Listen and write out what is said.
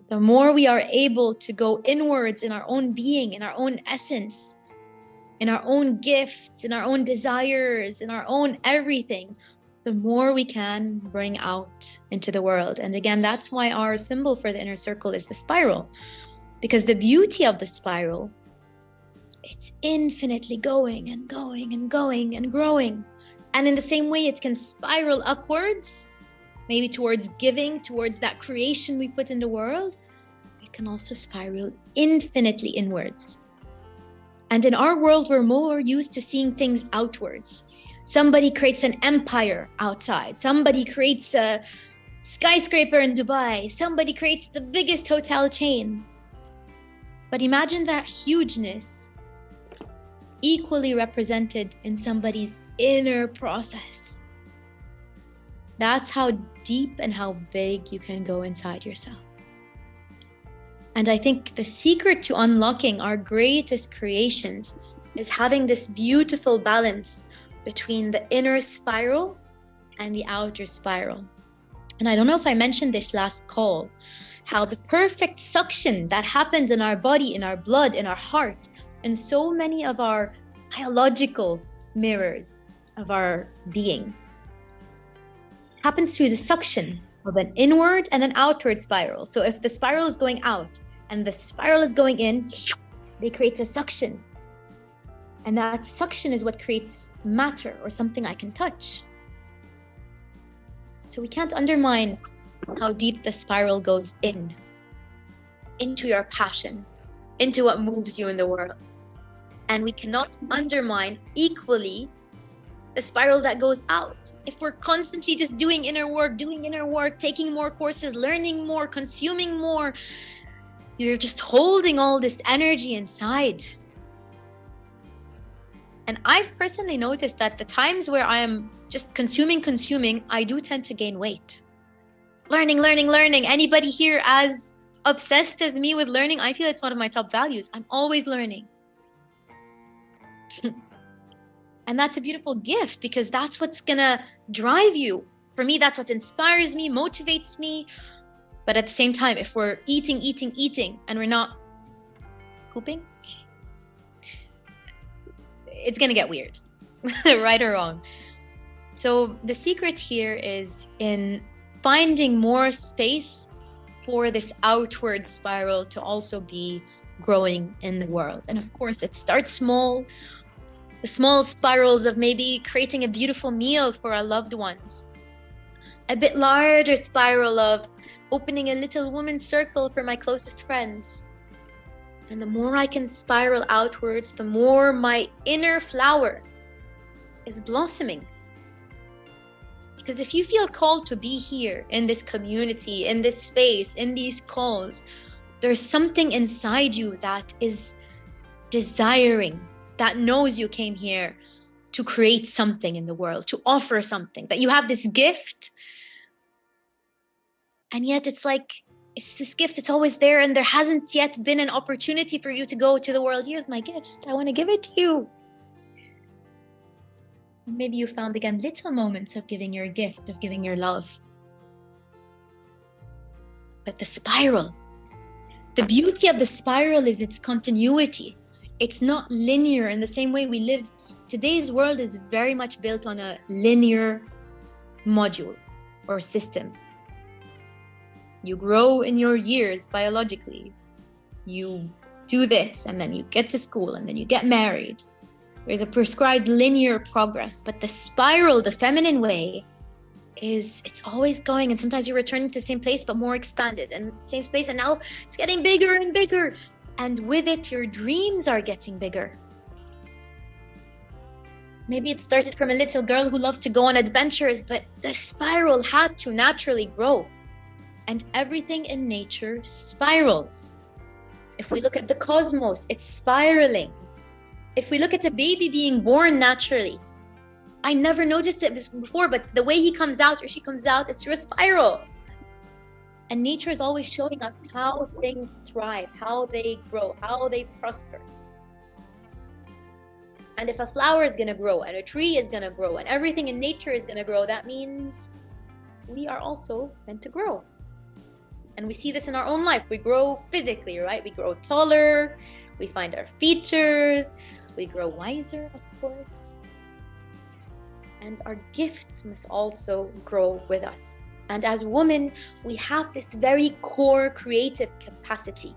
the more we are able to go inwards in our own being, in our own essence, in our own gifts, in our own desires, in our own everything, the more we can bring out into the world. And again, that's why our symbol for the inner circle is the spiral. Because the beauty of the spiral, it's infinitely going and going and going and growing. And in the same way, it can spiral upwards, maybe towards giving, towards that creation we put in the world. It can also spiral infinitely inwards. And in our world, we're more used to seeing things outwards. Somebody creates an empire outside. Somebody creates a skyscraper in Dubai. Somebody creates the biggest hotel chain. But imagine that hugeness equally represented in somebody's inner process. That's how deep and how big you can go inside yourself. And I think the secret to unlocking our greatest creations is having this beautiful balance between the inner spiral and the outer spiral. And I don't know if I mentioned this last call, how the perfect suction that happens in our body, in our blood, in our heart, and so many of our biological mirrors of our being happens through the suction of an inward and an outward spiral. So if the spiral is going out and the spiral is going in, they create a suction. And that suction is what creates matter or something I can touch. So we can't undermine how deep the spiral goes into your passion, into what moves you in the world. And we cannot undermine equally the spiral that goes out. If we're constantly just doing inner work, taking more courses, learning more, consuming more, you're just holding all this energy inside. And I've personally noticed that the times where I am just consuming, I do tend to gain weight. Learning. Anybody here as obsessed as me with learning? I feel it's one of my top values. I'm always learning. And that's a beautiful gift because that's what's gonna drive you. For me, that's what inspires me, motivates me. But at the same time, if we're eating, and we're not pooping, it's gonna get weird, right or wrong. So the secret here is in finding more space for this outward spiral to also be growing in the world. And of course, it starts small. The small spirals of maybe creating a beautiful meal for our loved ones. A bit larger spiral of opening a little women's circle for my closest friends. And the more I can spiral outwards, the more my inner flower is blossoming. Because if you feel called to be here in this community, in this space, in these calls, there's something inside you that is desiring, that knows you came here to create something in the world, to offer something, that you have this gift. And yet it's like, it's this gift, it's always there, and there hasn't yet been an opportunity for you to go to the world. Here's my gift, I want to give it to you. Maybe you found again little moments of giving your gift, of giving your love. But the spiral, the beauty of the spiral is its continuity. It's not linear in the same way we live. Today's world is very much built on a linear module or system. You grow in your years biologically. You do this, and then you get to school, and then you get married. There's a prescribed linear progress, but the spiral, the feminine way, it's always going, and sometimes you're returning to the same place, but more expanded, and same place, and now it's getting bigger and bigger. And with it, your dreams are getting bigger. Maybe it started from a little girl who loves to go on adventures, but the spiral had to naturally grow. And everything in nature spirals. If we look at the cosmos, it's spiraling. If we look at a baby being born naturally, I never noticed it before, but the way he comes out or she comes out is through a spiral. And nature is always showing us how things thrive, how they grow, how they prosper. And if a flower is going to grow and a tree is going to grow and everything in nature is going to grow, that means we are also meant to grow. And we see this in our own life. We grow physically, right? We grow taller, we find our features, we grow wiser, of course. And our gifts must also grow with us. And as women, we have this very core creative capacity.